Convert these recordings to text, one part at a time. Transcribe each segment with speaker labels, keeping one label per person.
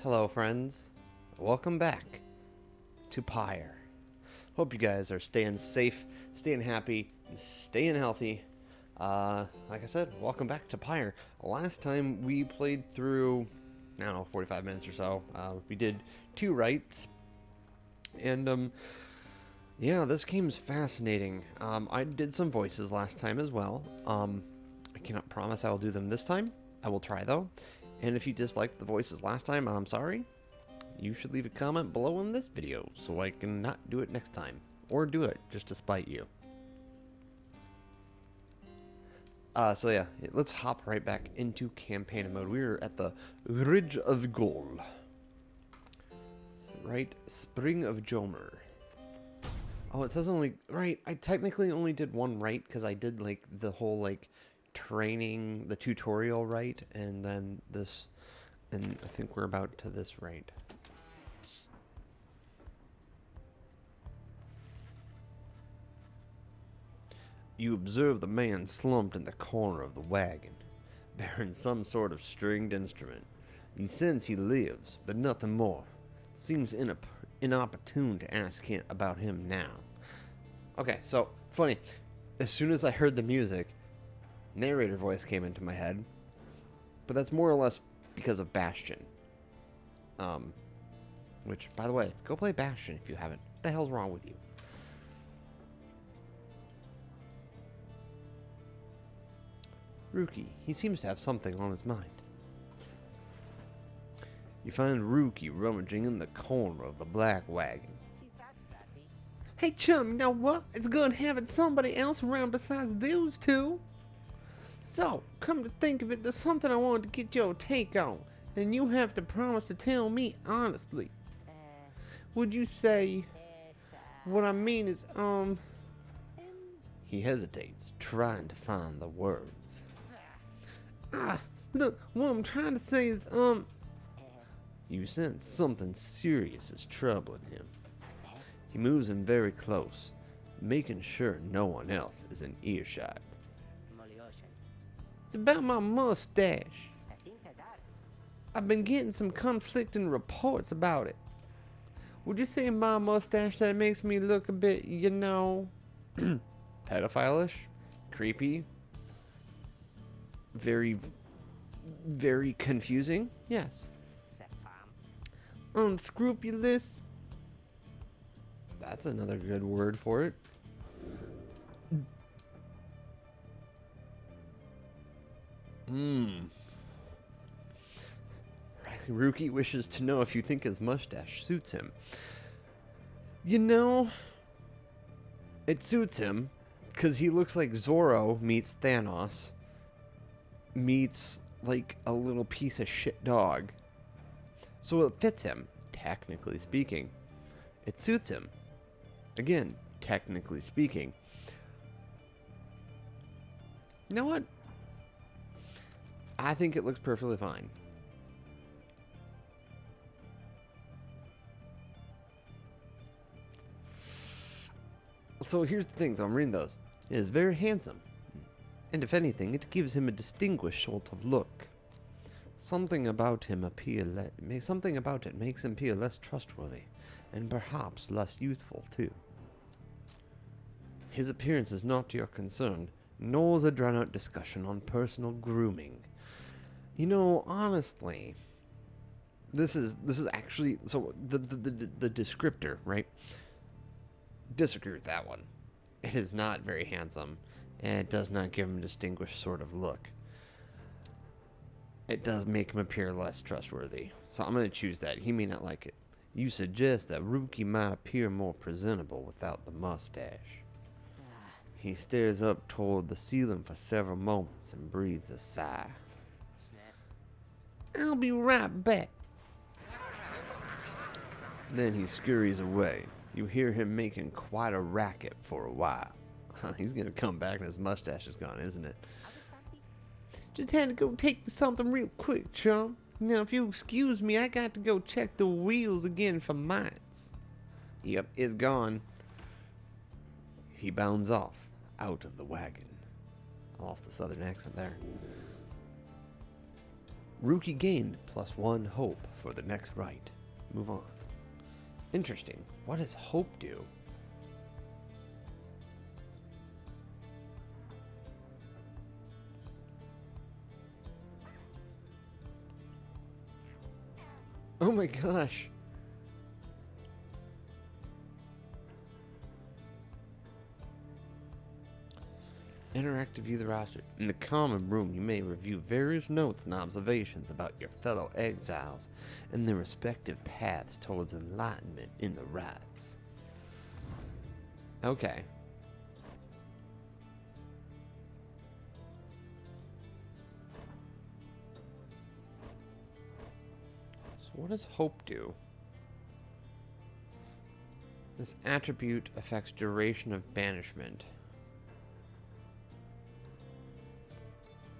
Speaker 1: Hello friends, welcome back to Pyre. Hope you guys are staying safe, staying happy, and staying healthy. Like I said, welcome back to Pyre. Last time we played through, I don't know, 45 minutes or so. We did 2 rites, and yeah, this game's fascinating. I did some voices last time as well. I cannot promise I will do them this time. I will try though. And if you disliked the voices last time, I'm sorry. You should leave a comment below in this video so I can not do it next time. Or do it just to spite you. So yeah, let's hop right back into campaign mode. We're at the Ridge of Gold. Right, Spring of Jomer. Oh, it says only, right, I technically only did one right because I did like the whole like training, the tutorial right, and then this, and I think we're about to this right. You observe the man slumped in the corner of the wagon, bearing some sort of stringed instrument. You sense he lives, but nothing more. It seems inopportune to ask him about him now. Okay, so, funny. As soon as I heard the music, narrator voice came into my head, but that's more or less because of Bastion. Which, by the way, go play Bastion if you haven't. What the hell's wrong with you? Rookie, he seems to have something on his mind. You find Rookie rummaging in the corner of the black wagon. Hey chum, you know what? It's good having somebody else around besides those two. So, come to think of it, there's something I wanted to get your take on, and you have to promise to tell me honestly. Would you say, what I mean is, He hesitates, trying to find the words. Look, what I'm trying to say is, You sense something serious is troubling him. He moves in very close, making sure no one else is in earshot. It's about my mustache. I've been getting some conflicting reports about it. Would you say my mustache that makes me look a bit, you know, pedophile-ish? Creepy? Very, very confusing? Yes. Unscrupulous? That's another good word for it. Rookie wishes to know if you think his mustache suits him. You know, it suits him because he looks like Zorro meets Thanos meets like a little piece of shit dog. So it fits him, technically speaking. It suits him. Again, technically speaking. You know what? I think it looks perfectly fine. So here's the thing, though, I'm reading those. It is very handsome. And if anything, it gives him a distinguished sort of look. Something about him something about it makes him appear less trustworthy, and perhaps less youthful, too. His appearance is not your concern, nor the drawn-out discussion on personal grooming. You know, honestly, this is actually, so the descriptor, right? Disagree with that one. It is not very handsome, and it does not give him a distinguished sort of look. It does make him appear less trustworthy, so I'm going to choose that. He may not like it. You suggest that Rookie might appear more presentable without the mustache. He stares up toward the ceiling for several moments and breathes a sigh. I'll be right back. Then he scurries away. You hear him making quite a racket for a while. He's gonna come back and his mustache is gone, isn't it? Just had to go take something real quick, chum. Now, if you excuse me, I got to go check the wheels again for mites. Yep, it's gone. He bounds off, out of the wagon. I lost the southern accent there. Rookie gained +1 hope for the next rite. Move on. Interesting. What does hope do? Oh my gosh. Interactive view the roster. In the common room, you may review various notes and observations about your fellow exiles and their respective paths towards enlightenment in the rites. Okay. So what does hope do? This attribute affects duration of banishment.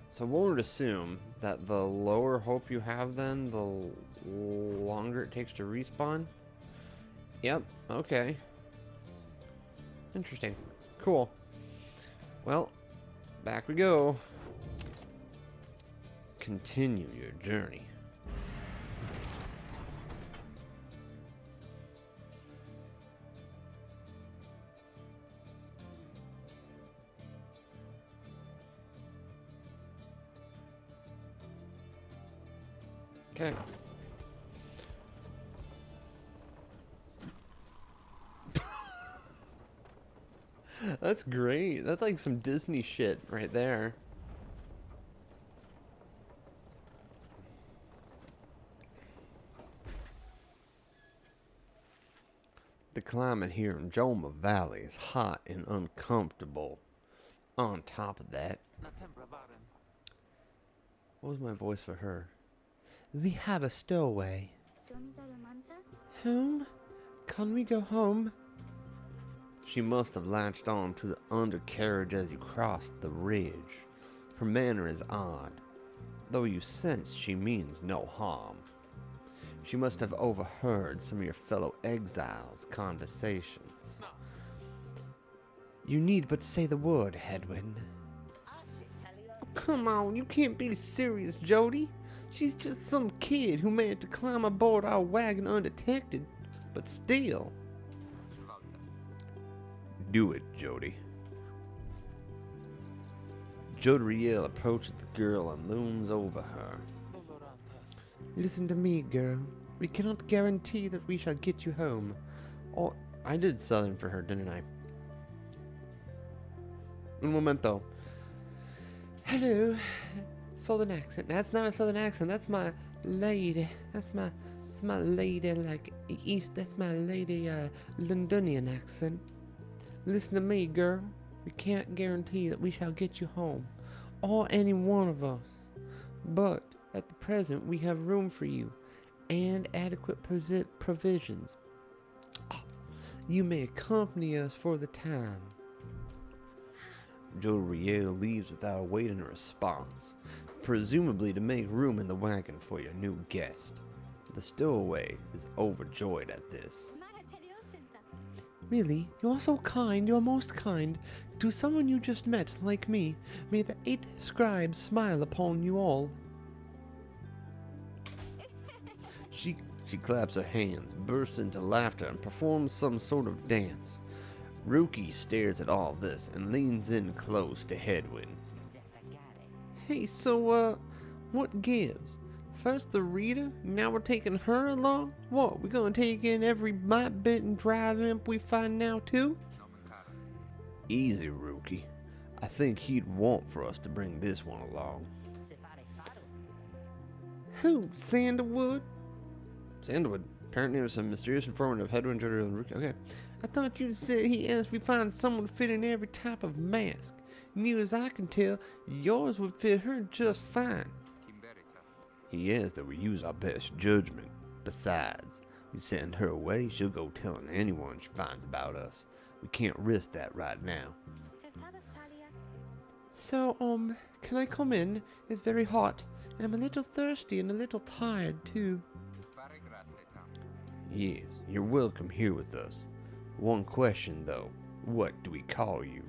Speaker 1: So one would assume that the lower hope you have then, the longer it takes to respawn. Yep, okay. Interesting. Cool. Well, back we go. Continue your journey. Okay. That's great. That's like some Disney shit right there. The climate here in Joma Valley is hot and uncomfortable. On top of that, what was my voice for her? We have a stowaway. Home? Can we go home? She must have latched on to the undercarriage as you crossed the ridge. Her manner is odd, though you sense she means no harm. She must have overheard some of your fellow exiles' conversations. You need but say the word, Hedwin. Come on, you can't be serious, Jody. She's just some kid who managed to climb aboard our wagon undetected, but still. Do it, Jody. Jodriel approaches the girl and looms over her. Listen to me, girl. We cannot guarantee that we shall get you home. Oh, I did Southern for her, didn't I? Un momento. Hello. Southern accent. That's not a Southern accent. That's my lady. That's my lady, like East. That's my lady, Londonian accent. Listen to me, girl. We can't guarantee that we shall get you home, or any one of us. But at the present, we have room for you, and adequate provisions. You may accompany us for the time. Jodriel leaves without awaiting a response, presumably to make room in the wagon for your new guest. The stowaway is overjoyed at this. Really, you are so kind, you are most kind. To someone you just met, like me, may the 8 scribes smile upon you all. She claps her hands, bursts into laughter, and performs some sort of dance. Rookie stares at all this and leans in close to Hedwin. Hey, so, what gives? First the reader, now we're taking her along? What, we gonna take in every mite bit and drive imp we find now too? Easy, Rookie. I think he'd want for us to bring this one along. Who, Sandalwood? Sandalwood? Apparently there's some mysterious informant of Hedwin, Jodriel, and Rookie. Okay. I thought you said he asked we find someone to fit in every type of mask. Near as I can tell, yours would fit her just fine. He asks that we use our best judgment. Besides, we send her away, she'll go telling anyone she finds about us. We can't risk that right now. So, can I come in? It's very hot, and I'm a little thirsty and a little tired, too. Yes, you're welcome here with us. One question, though. What do we call you?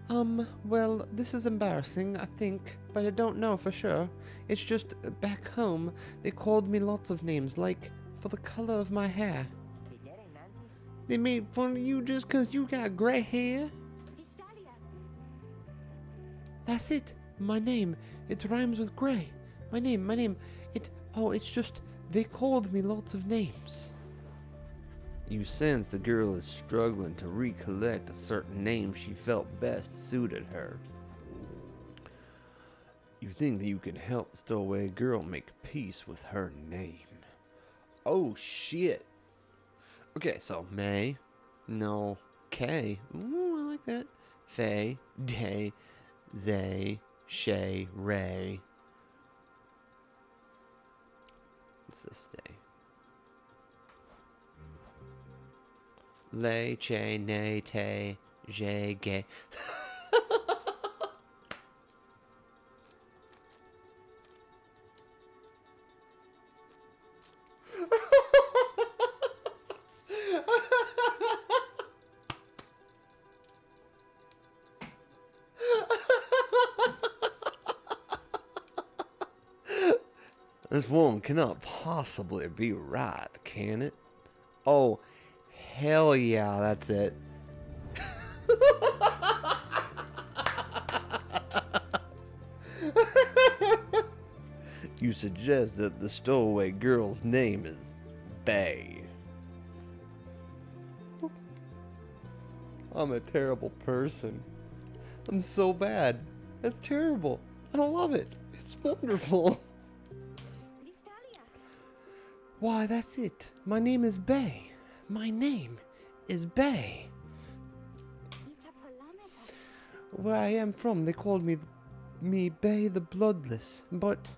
Speaker 1: Well, this is embarrassing, I think, but I don't know for sure. It's just, back home, they called me lots of names, like, for the color of my hair. They made fun of you just 'cause you got gray hair? That's it. My name. It rhymes with gray. My name. It's just, they called me lots of names. You sense the girl is struggling to recollect a certain name she felt best suited her. You think that you can help the stowaway girl make peace with her name. Oh shit. Okay, so May, no, K. Ooh, I like that. Faye, Day, Zay, Shay, Ray. What's this day? Lay, Che, Nay, Tay, Jay, Gay. This one cannot possibly be right, can it? Oh, hell yeah, that's it. You suggest that the stowaway girl's name is Bay. I'm a terrible person. I'm so bad. That's terrible. I don't love it. It's wonderful. Why, that's it. My name is Bay. My name is Bay. Where I am from, they called me Bay the Bloodless, but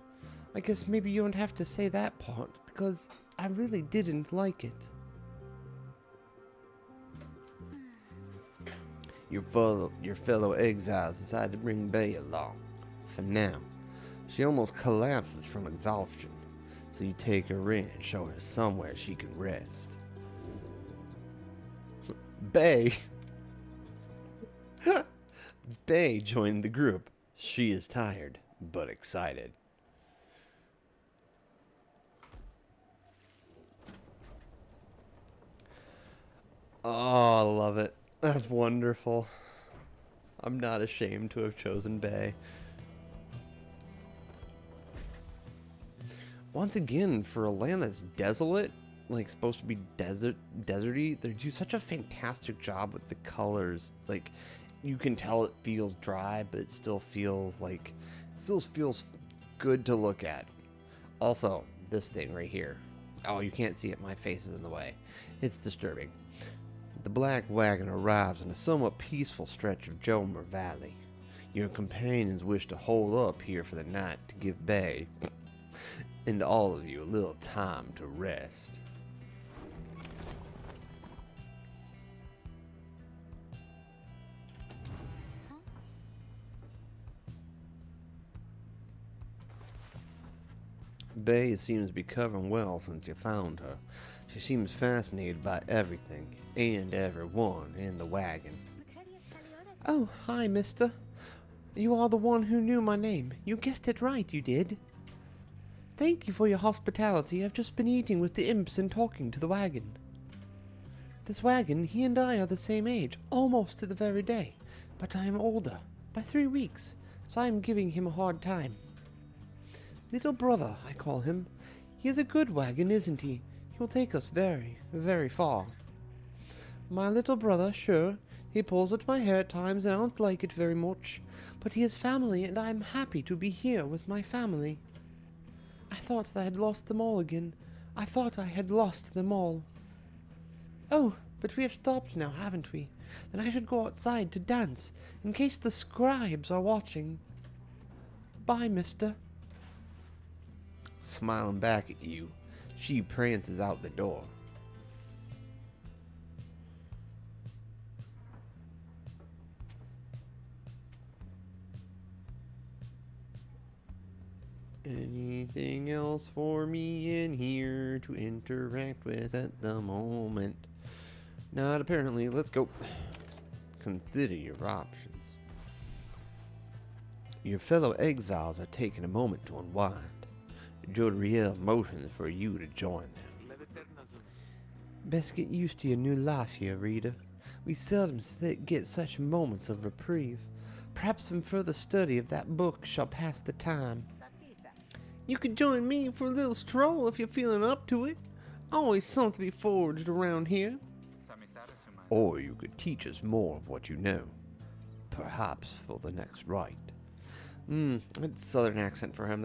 Speaker 1: I guess maybe you don't have to say that part, because I really didn't like it. Your fellow exiles decided to bring Bay along. For now, she almost collapses from exhaustion, so you take her in and show her somewhere she can rest. Bay! Bay joined the group. She is tired, but excited. Oh, I love it. That's wonderful. I'm not ashamed to have chosen Bay. Once again, for a land that's desolate, like supposed to be deserty, they do such a fantastic job with the colors. Like, you can tell it feels dry, but it still feels good to look at. Also, this thing right here. Oh, you can't see it. My face is in the way. It's disturbing. The black wagon arrives in a somewhat peaceful stretch of Jomer Valley. Your companions wish to hold up here for the night to give Bay and all of you a little time to rest. Bay seems to be covering well since you found her. She seems fascinated by everything and everyone in the wagon. Oh, hi, mister. You are the one who knew my name. You guessed it right, you did. Thank you for your hospitality. I've just been eating with the imps and talking to the wagon. This wagon, he and I are the same age, almost to the very day. But I am older, by 3 weeks, so I am giving him a hard time. Little brother, I call him. He is a good wagon, isn't he? He will take us very, very far. My little brother, sure, he pulls at my hair at times and I don't like it very much, but he has family and I am happy to be here with my family. I thought that I had lost them all again. I thought I had lost them all. Oh, but we have stopped now, haven't we? Then I should go outside to dance, in case the scribes are watching. Bye, mister. Smiling back at you, she prances out the door. Anything else for me in here to interact with at the moment? Not apparently. Let's go. Consider your options. Your fellow exiles are taking a moment to unwind. Jodriel motions for you to join them. Best get used to your new life here, reader. We seldom get such moments of reprieve. Perhaps some further study of that book shall pass the time. You could join me for a little stroll if you're feeling up to it. Always something to be forged around here. Or you could teach us more of what you know. Perhaps for the next rite. That's southern accent for him.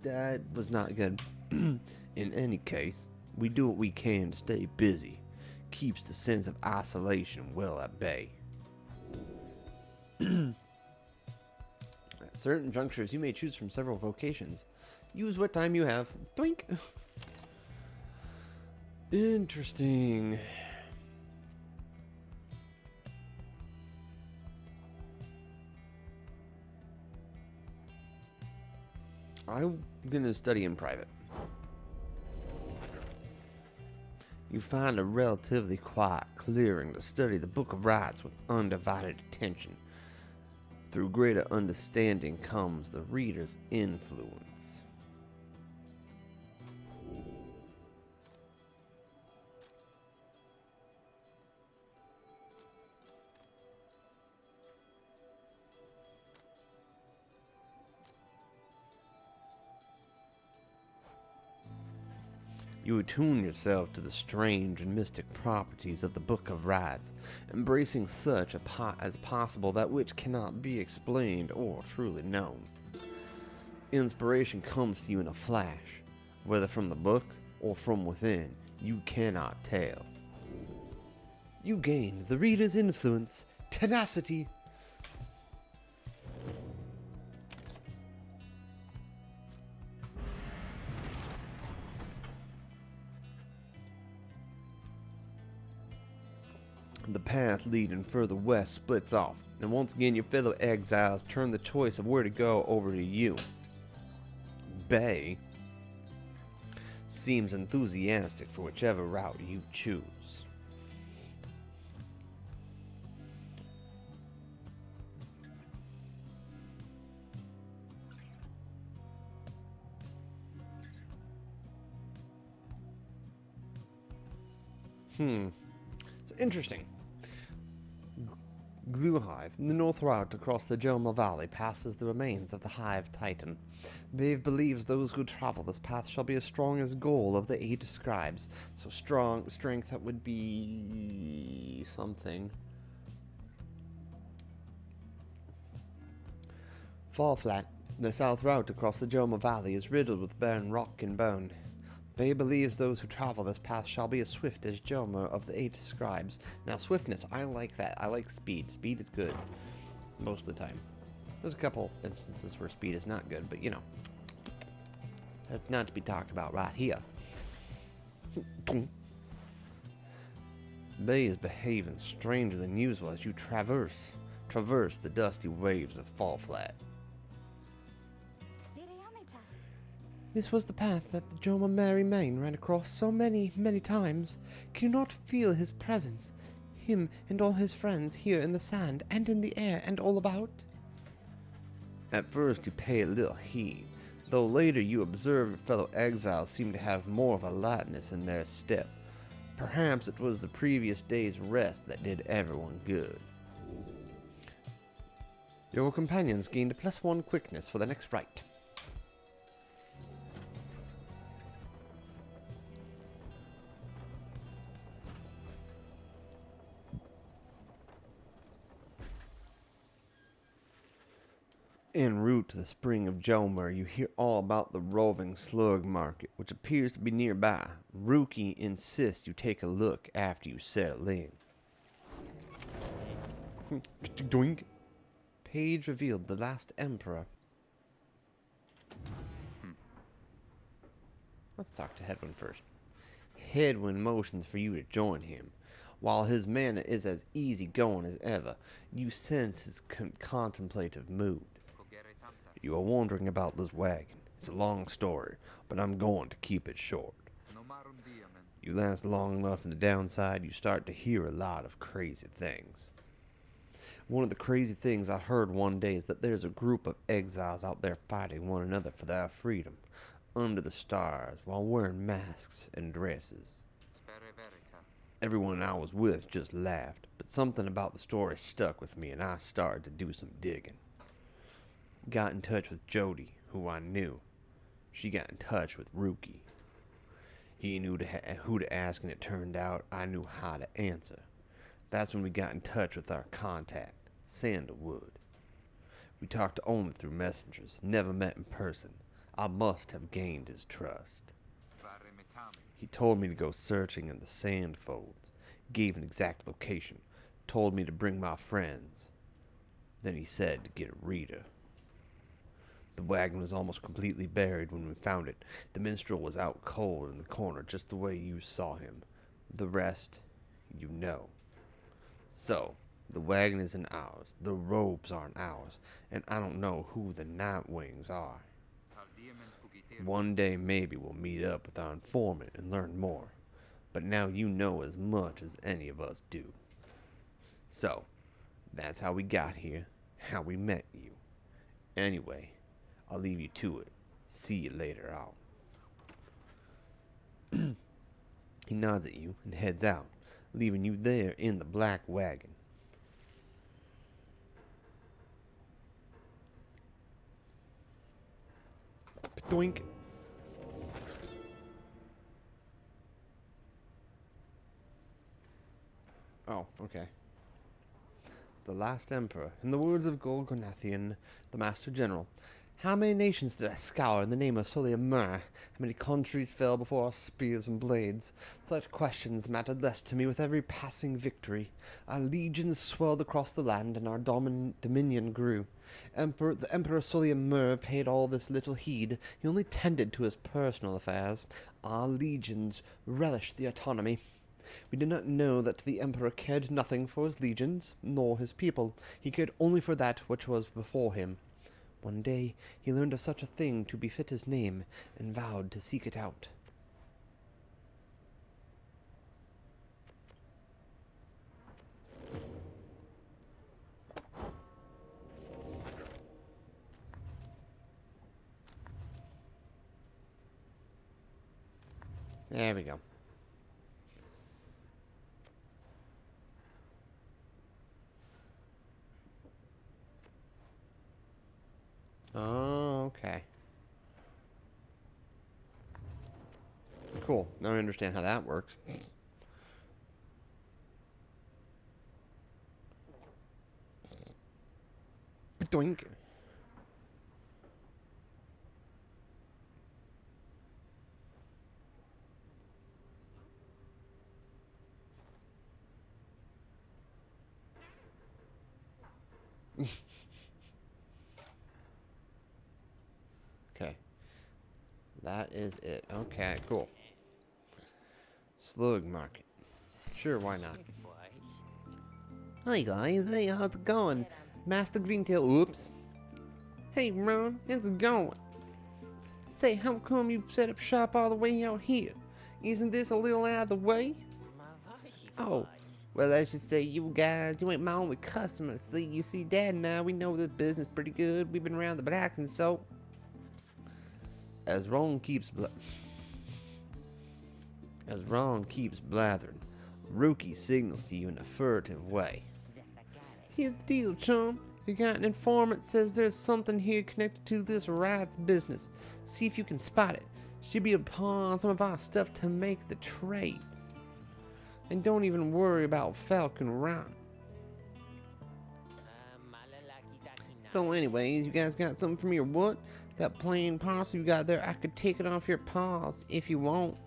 Speaker 1: That was not good. In any case, we do what we can to stay busy. Keeps the sense of isolation well at bay. At certain junctures, you may choose from several vocations. Use what time you have. Doink! Interesting. I'm gonna study in private. You find a relatively quiet clearing to study the Book of Rites with undivided attention. Through greater understanding comes the reader's influence. You attune yourself to the strange and mystic properties of the Book of Rites, embracing such as possible that which cannot be explained or truly known. Inspiration comes to you in a flash, whether from the book or from within, you cannot tell. You gain the reader's influence, tenacity. The path leading further west splits off, and once again your fellow exiles turn the choice of where to go over to you. Bay seems enthusiastic for whichever route you choose. It's interesting. Glue Hive, the north route across the Joma Valley, passes the remains of the Hive Titan. Bave believes those who travel this path shall be as strong as goal of the 8 scribes. So strength that would be something. Fall Flat, the south route across the Joma Valley, is riddled with barren rock and bone. Bay believes those who travel this path shall be as swift as Jomer of the 8 scribes. Now, swiftness, I like that. I like speed. Speed is good. Most of the time. There's a couple instances where speed is not good, but you know. That's not to be talked about right here. Bay is behaving stranger than usual as you traverse the dusty waves of Fall Flat. This was the path that the Joma Mary Main ran across so many, many times. Can you not feel his presence? Him and all his friends here in the sand and in the air and all about? At first you pay a little heed, though later you observe your fellow exiles seem to have more of a lightness in their step. Perhaps it was the previous day's rest that did everyone good. Your companions gained a +1 quickness for the next rite. En route to the spring of Jomer, you hear all about the roving slug market, which appears to be nearby. Rookie insists you take a look after you settle in. Doink. Page revealed the last emperor. Let's talk to Hedwyn first. Hedwyn motions for you to join him. While his manner is as easygoing as ever, you sense his contemplative mood. You are wondering about this wagon. It's a long story, but I'm going to keep it short. You last long enough in the downside, you start to hear a lot of crazy things. One of the crazy things I heard one day is that there's a group of exiles out there fighting one another for their freedom, under the stars, while wearing masks and dresses. Everyone I was with just laughed, but something about the story stuck with me and I started to do some digging. Got in touch with Jody, who I knew. She got in touch with Rookie. He knew who to ask, and it turned out I knew how to answer. That's when we got in touch with our contact, Sandalwood. We talked only through messengers, never met in person. I must have gained his trust. He told me to go searching in the sand folds, gave an exact location, told me to bring my friends. Then he said to get a reader. The wagon was almost completely buried when we found it. The minstrel was out cold in the corner, just the way you saw him. The rest, you know. So, the wagon isn't ours, the robes aren't ours, and I don't know who the Nightwings are. One day maybe we'll meet up with our informant and learn more, but now you know as much as any of us do. So, that's how we got here, how we met you. Anyway, I'll leave you to it. See you later out. He nods at you and heads out, leaving you there in the black wagon. Doink. Oh, okay. The last emperor, in the words of Gorgonathian, the master general. How many nations did I scour in the name of Soliamur? How many countries fell before our spears and blades? Such questions mattered less to me with every passing victory. Our legions swelled across the land, and our dominion grew. The Emperor Soliamur paid all this little heed. He only tended to his personal affairs. Our legions relished the autonomy. We did not know that the Emperor cared nothing for his legions, nor his people. He cared only for that which was before him. One day he learned of such a thing to befit his name, and vowed to seek it out. There we go. Oh, okay. Cool. Now I understand how that works. Doink. Okay. That is it. Okay, cool. Slug market. Sure, why not? Hi guys, hey, how's it going? Master Greentail, oops. Hey Ron, how's it going? Say, how come you've set up shop all the way out here? Isn't this a little out of the way? Oh, well, I should say you guys, you ain't my only customer. See, you see, Dad and I, we know this business pretty good. We've been around the blocks and so. As Ron keeps blathering, Rookie signals to you in a furtive way. Here's the deal, chum. You got an informant says there's something here connected to this rites business. See if you can spot it. Should be upon some of our stuff to make the trade. And don't even worry about Falcon Run. So anyways, you guys got something for me or what? That plain parcel you got there, I could take it off your paws if you want.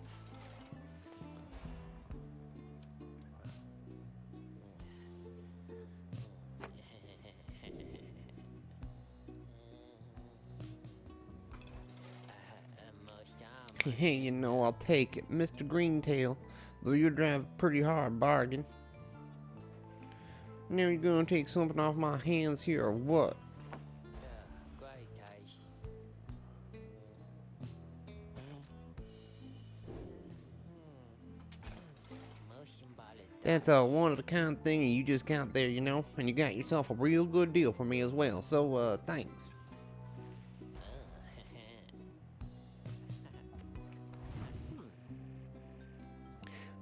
Speaker 1: Hey, you know, I'll take it, Mr. Greentail, though you drive a pretty hard bargain. Now you're gonna take something off my hands here or what? That's a one-of-a-kind thing, and you just got there, you know, and you got yourself a real good deal for me as well, so, thanks.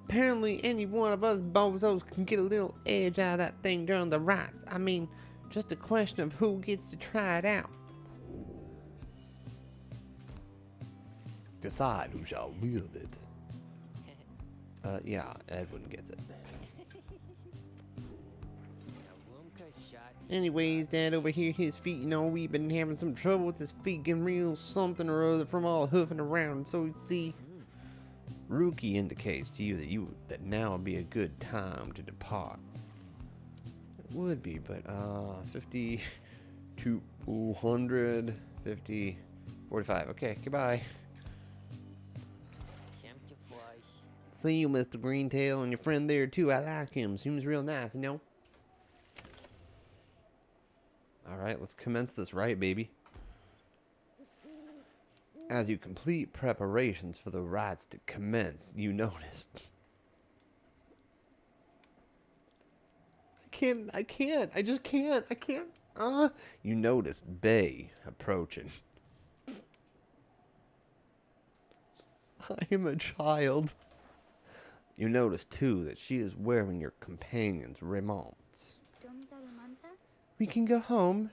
Speaker 1: Apparently, any one of us bozos can get a little edge out of that thing during the rites. I mean, just a question of who gets to try it out. Decide who shall wield it. Yeah, Edwin gets it. Anyways, Dad over here, his feet, you know, we've been having some trouble with his feet getting real something or other from all hoofing around. So you see, Rookie indicates to you that now would be a good time to depart. It would be, but 50, 200, 50, 45. Okay, goodbye. See you, Mr. Greentail, and your friend there too. I like him. Seems real nice, you know. Alright, let's commence this rite, baby. As you complete preparations for the rites to commence, you notice. I can't. You notice Bay approaching. I am a child. You notice, too, that she is wearing your companion's raiments. We can go home.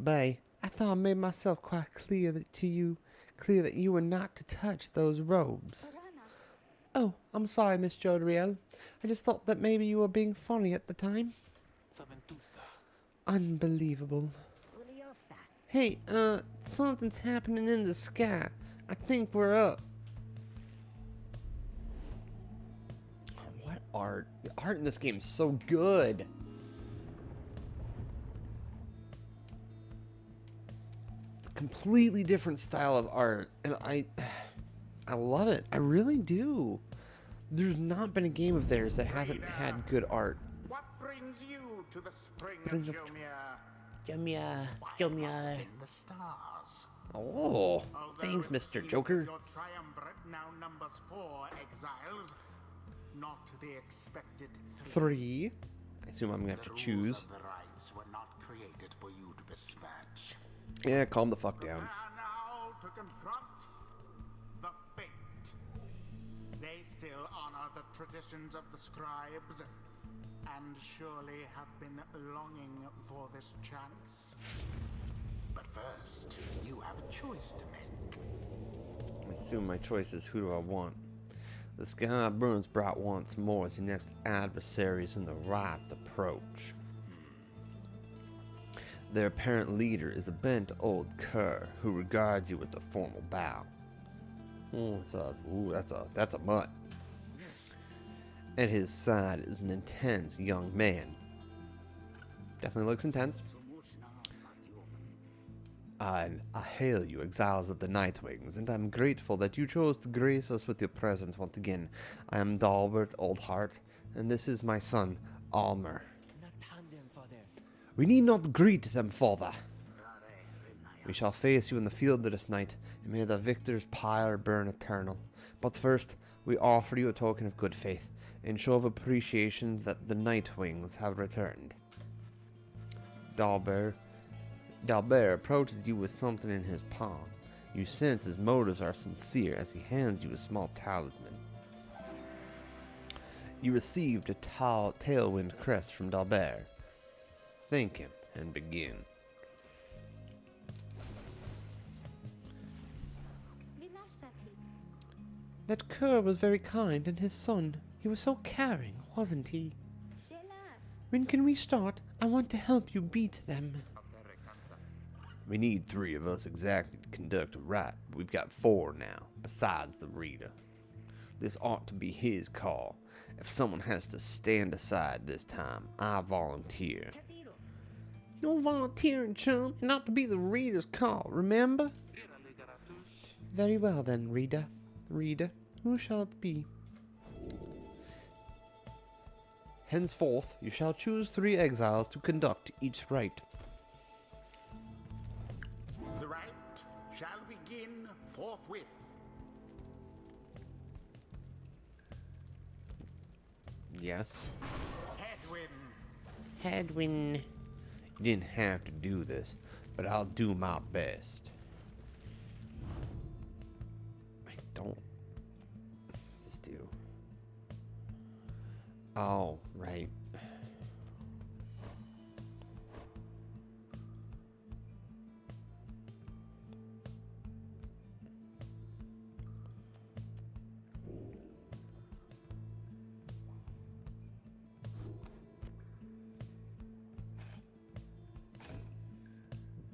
Speaker 1: Bay, I thought I made myself quite clear that you were not to touch those robes. Oh, I'm sorry, Miss Jodariel. I just thought that maybe you were being funny at the time. Unbelievable. Hey, something's happening in the sky. I think we're up. What art? The art in this game is so good. It's a completely different style of art, and I love it. I really do. There's not been a game of theirs that hasn't had good art.
Speaker 2: What brings you to the spring of Jomia?
Speaker 1: Jomia.
Speaker 2: The stars.
Speaker 1: Oh, thanks, Mr. Joker.
Speaker 2: Your triumvirate now numbers 4 exiles, not the expected
Speaker 1: 3. I assume I'm gonna have to choose.
Speaker 2: The rites were not created for you to besmirch.
Speaker 1: Yeah, calm the fuck down.
Speaker 2: Prepare now to confront the fate. They still honor the traditions of the scribes, and surely have been longing for this chance. But first, you have a choice to make.
Speaker 1: I assume my choice is who do I want. The sky burns bright once more as your next adversaries in the rites approach. Their apparent leader is a bent old cur who regards you with a formal bow. That's a mutt. At his side is an intense young man. Definitely looks intense. I hail you, exiles of the Nightwings, and I'm grateful that you chose to grace us with your presence once again. I am Dalbert Oldheart, and this is my son, Almer. We need not greet them, father. We shall face you in the field this night, and may the victor's pyre burn eternal. But first, we offer you a token of good faith, in show of appreciation that the Nightwings have returned. Dalbert approaches you with something in his palm. You sense his motives are sincere as he hands you a small talisman. You received a tailwind crest from Dalbert. Thank him and begin. That cur was very kind, and his son, he was so caring, wasn't he? When can we start? I want to help you beat them. We need 3 of us exactly to conduct a rite. We've got 4 now, besides the reader. This ought to be his call. If someone has to stand aside this time, I volunteer. No volunteering, chum. Not to be the reader's call, remember? Very well then, reader. Reader, who shall it be? Henceforth, you shall choose 3 exiles to conduct each rite.
Speaker 2: The rite shall begin forthwith.
Speaker 1: Yes.
Speaker 2: Headwind.
Speaker 1: Headwind. You didn't have to do this, but I'll do my best. I don't. What's this do? Oh, right.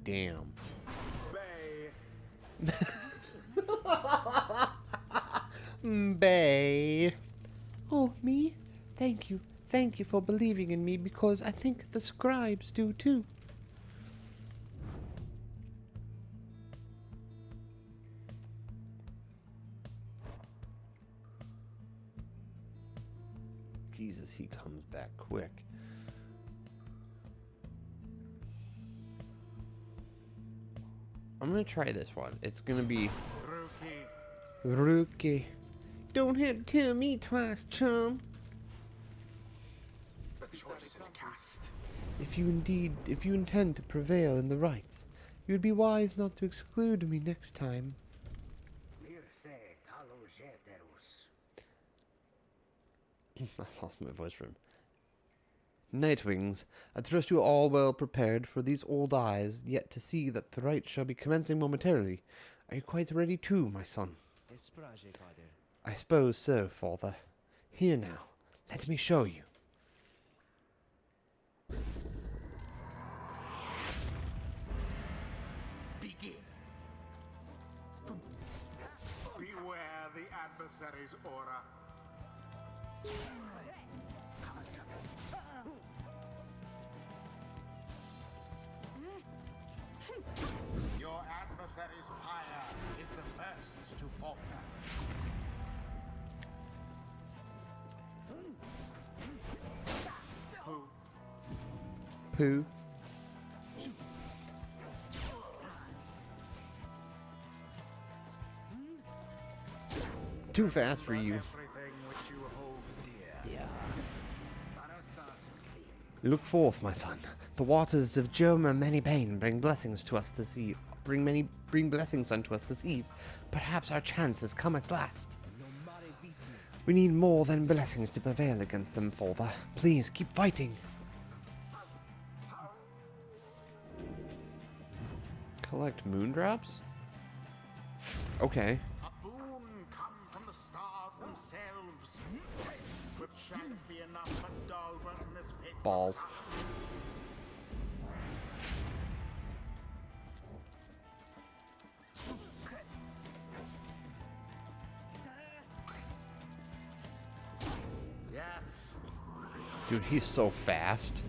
Speaker 1: Damn. Bay. Oh, me? Thank you. Thank you for believing in me, because I think the scribes do too. Jesus, he comes back quick. I'm gonna try this one. It's gonna be Rookie. Don't have to tell me twice, chum.
Speaker 2: The choice is cast.
Speaker 1: If you intend to prevail in the rites, you'd be wise not to exclude me next time. I lost my voice for him. Nightwings, I trust you are all well prepared for these old eyes, yet to see that the rites shall be commencing momentarily. Are you quite ready too, my son? I suppose so, father. Here now, let me show you.
Speaker 2: Begin. Beware the adversary's aura. Your adversary's pyre is the first to falter.
Speaker 1: Pooh. Too fast for you.
Speaker 2: Everything which you hold dear.
Speaker 1: Look forth, my son. The waters of Joma many bane bring blessings to us this eve. Bring blessings unto us this eve. Perhaps our chance has come at last. We need more than blessings to prevail against them, father. Please keep fighting. Collect moondrops? Okay.
Speaker 2: A boon come from the stars themselves, which shan't be enough for Dalbert and his faithful
Speaker 1: Balls.
Speaker 2: son. Yes.
Speaker 1: Dude, he's so fast.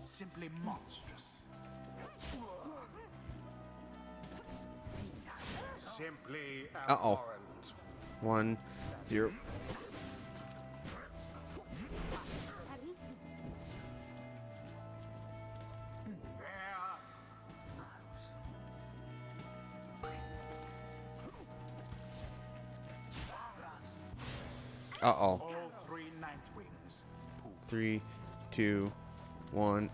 Speaker 2: Simply monstrous. Simply
Speaker 1: Uh-oh.
Speaker 2: abhorrent.
Speaker 1: 1, 0. Uh-oh.
Speaker 2: All three Nightwings.
Speaker 1: 3, 2, 1.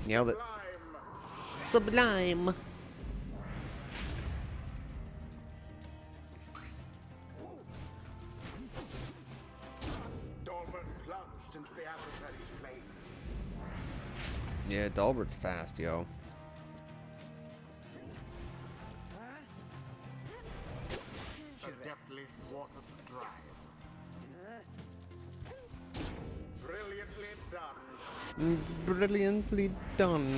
Speaker 1: Nailed it. Sublime.
Speaker 2: Dalbert plunged into the adversary's flame.
Speaker 1: Yeah, Dalbert's fast, yo.
Speaker 2: Deftly thwarted the drive. Brilliantly done.
Speaker 1: Brilliantly done.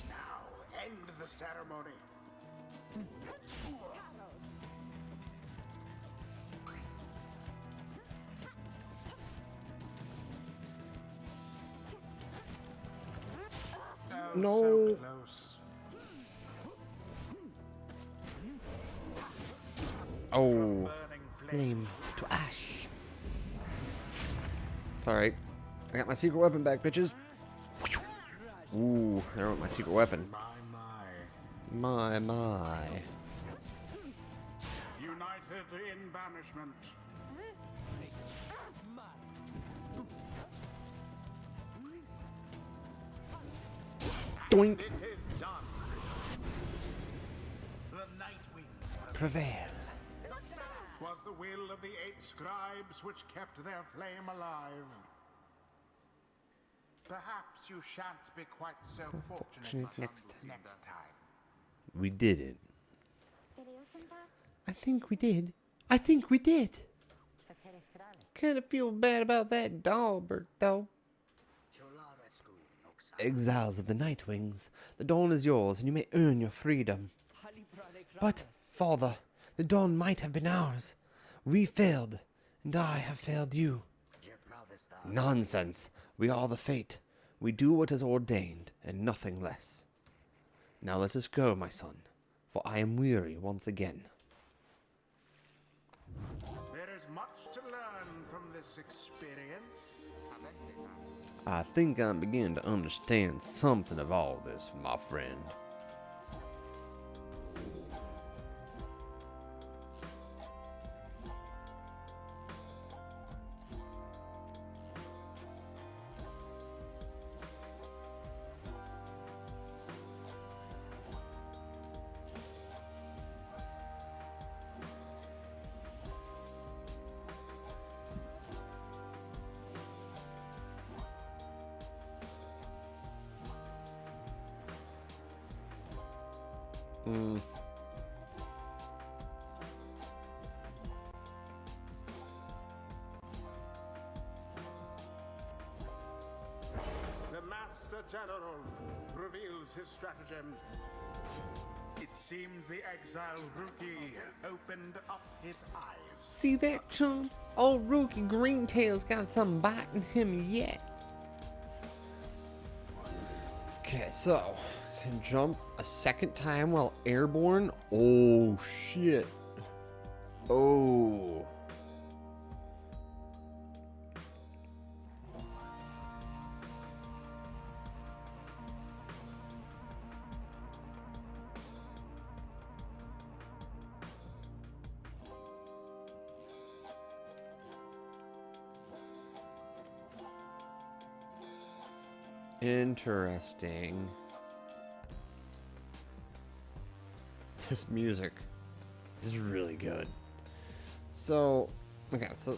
Speaker 2: Now end the ceremony. Oh,
Speaker 1: No.
Speaker 2: so close.
Speaker 1: Oh,
Speaker 2: burning
Speaker 1: flame to ash. It's alright. I got my secret weapon back, bitches. Ooh, there went my secret weapon.
Speaker 2: My.
Speaker 1: My.
Speaker 2: United in banishment.
Speaker 1: Doink.
Speaker 2: It is done. The Night Wings
Speaker 1: Prevail.
Speaker 2: was the will of the 8 scribes which kept their flame alive. Perhaps you shan't be quite so fortunate next time.
Speaker 1: We did it. I think we did. I think we did. Kinda feel bad about that Dalbert, though. Exiles of the Nightwings, the dawn is yours, and you may earn your freedom. But, Father, the dawn might have been ours. We failed, and I have failed you. Nonsense. We are the fate. We do what is ordained, and nothing less. Now let us go, my son, for I am weary once again.
Speaker 2: There is much to learn from this experience.
Speaker 1: I think I'm beginning to understand something of all this, my friend.
Speaker 2: The Master General reveals his stratagem. It seems the exiled rookie opened up his eyes.
Speaker 1: See that, chum? Old rookie Greentail's got some biting him yet. Okay, so can jump a second time while airborne. Oh shit. Oh. Interesting. This music is really good. So, okay, so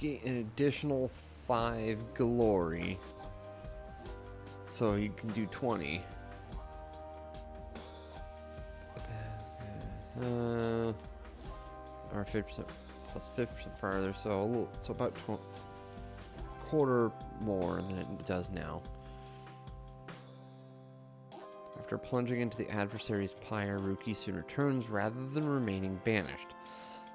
Speaker 1: get an additional 5 glory. So you can do 20. Or 50% plus 50% farther, so a little, so about quarter more than it does now. After plunging into the adversary's pyre, Ruki soon returns rather than remaining banished.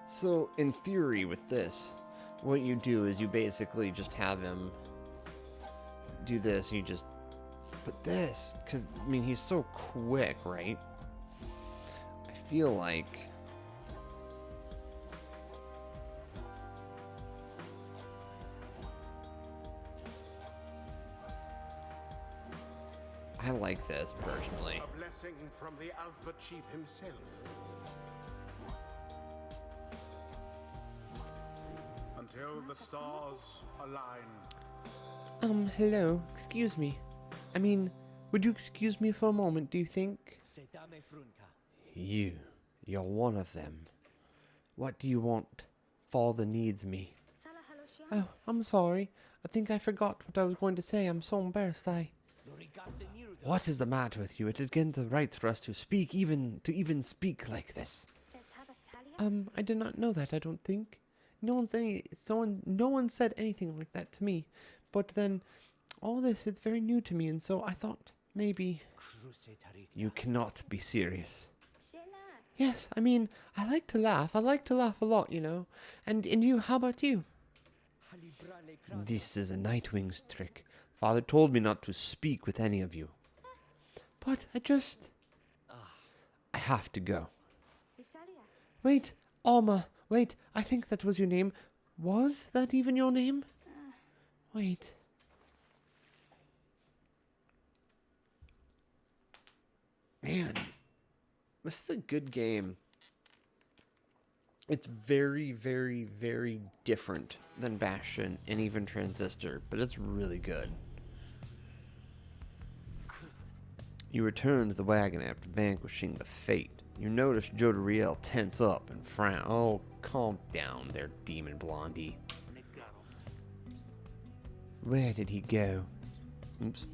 Speaker 1: So, in theory, with this, what you do is you basically just have him do this, and you just... But this, because, I mean, he's so quick, right? I feel like... I like this, personally.
Speaker 2: A blessing from the Alpha Chief himself. Until the stars align.
Speaker 1: Hello, excuse me. I mean, would you excuse me for a moment, do you think? You're one of them. What do you want? Father needs me. Oh, I'm sorry. I think I forgot what I was going to say. I'm so embarrassed. What is the matter with you? It is against the rights for us to speak, even speak like this. I did not know that, I don't think. No one said anything like that to me. But then, all this is very new to me, and so I thought, maybe... You cannot be serious. Yes, I mean, I like to laugh. I like to laugh a lot, you know. And you, how about you? This is a Nightwing's trick. Father told me not to speak with any of you. But I have to go. Wait, Alma, wait, I think that was your name. Was that even your name? Wait. Man, this is a good game. It's very, very, very different than Bastion and even Transistor, but it's really good. You return to the wagon after vanquishing the fate. You notice Jodariel tense up and frown. Oh, calm down there, Demon Blondie. Where did he go? Oops.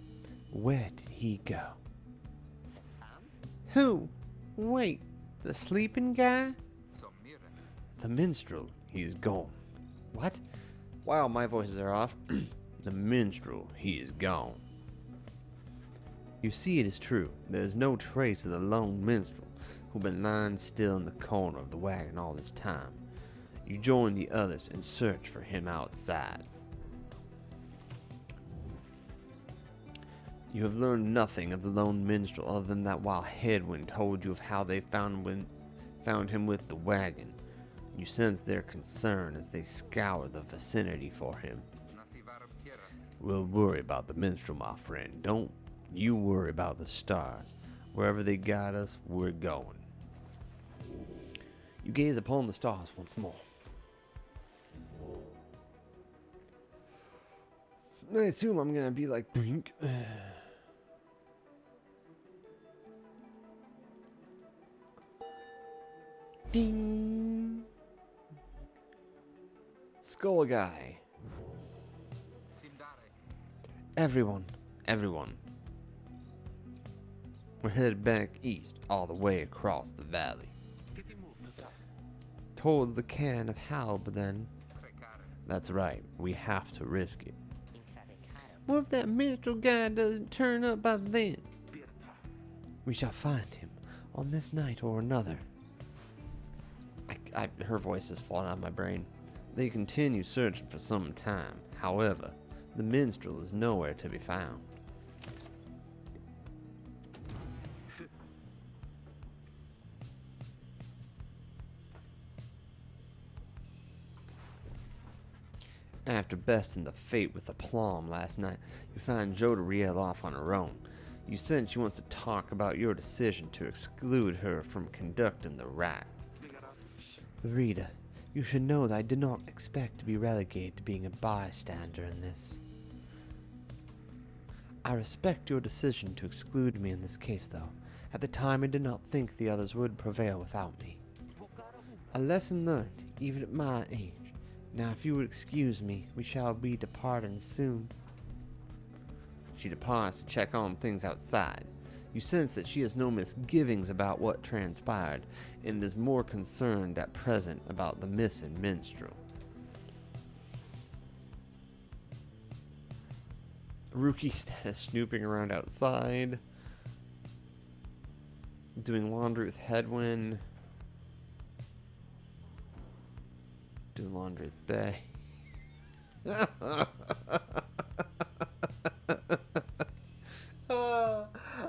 Speaker 1: Where did he go? Who? Wait, the sleeping guy? The minstrel, he's gone. What? Wow, my voices are off. The minstrel, he is gone. You see, it is true. There is no trace of the lone minstrel who been lying still in the corner of the wagon all this time. You join the others and search for him outside. You have learned nothing of the lone minstrel other than that while Headwind told you of how they found him with the wagon. You sense their concern as they scour the vicinity for him. We'll worry about the minstrel, my friend. Don't you worry about the stars. Wherever they guide us, we're going. You gaze upon the stars once more. I assume I'm gonna be like blink. Ding. Skull guy. Everyone. We're headed back east, all the way across the valley. Towards the cairn of Halb, then. That's right, we have to risk it. What if that minstrel guy doesn't turn up by then? We shall find him on this night or another. Her voice is falling out of my brain. They continue searching for some time. However, the minstrel is nowhere to be found. After besting the fate with aplomb last night, you find Jodariel off on her own. You sense she wants to talk about your decision to exclude her from conducting the rite. Rita, you should know that I did not expect to be relegated to being a bystander in this. I respect your decision to exclude me in this case, though. At the time, I did not think the others would prevail without me. A lesson learned, even at my age. Now, if you would excuse me, we shall be departing soon. She departs to check on things outside. You sense that she has no misgivings about what transpired, and is more concerned at present about the missing minstrel. Rookie status snooping around outside. Doing laundry with Headwind. Doing laundry with Bay.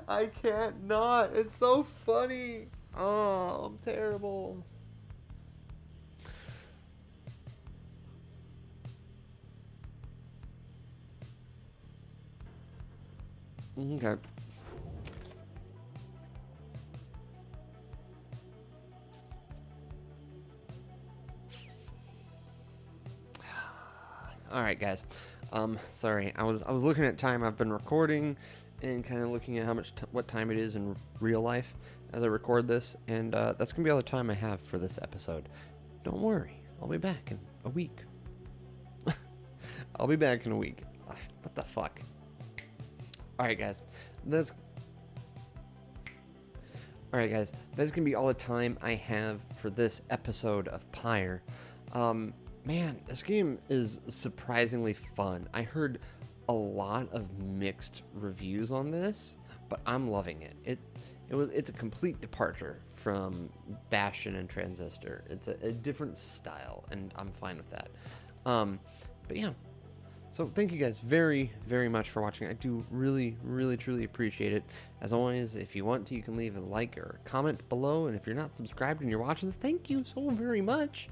Speaker 1: I can't not. It's so funny. Oh, I'm terrible. Okay. All right, guys. Sorry. I was looking at time I've been recording and kind of looking at what time it is in real life as I record this, and that's gonna be all the time I have for this episode. Don't worry, I'll be back in a week. I'll be back in a week. What the fuck? All right, guys. That's gonna be all the time I have for this episode of Pyre. Man, this game is surprisingly fun. I heard a lot of mixed reviews on this, but I'm loving it. It's a complete departure from Bastion and Transistor. It's a different style, and I'm fine with that. But yeah, So thank you guys very, very much for watching. I do really, really, truly appreciate it. As always, if you want to, you can leave a like or a comment below. And if you're not subscribed and you're watching this, thank you so very much.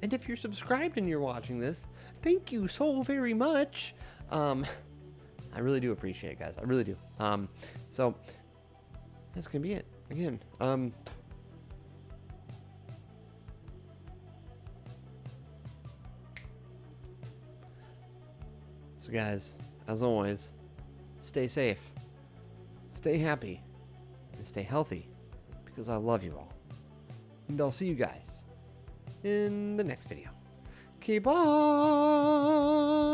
Speaker 1: And if you're subscribed and you're watching this, thank you so very much. I really do appreciate it, guys. I really do. So that's gonna be it. Again, so guys, as always, stay safe, stay happy, and stay healthy, because I love you all. And I'll see you guys in the next video. Okay, bye!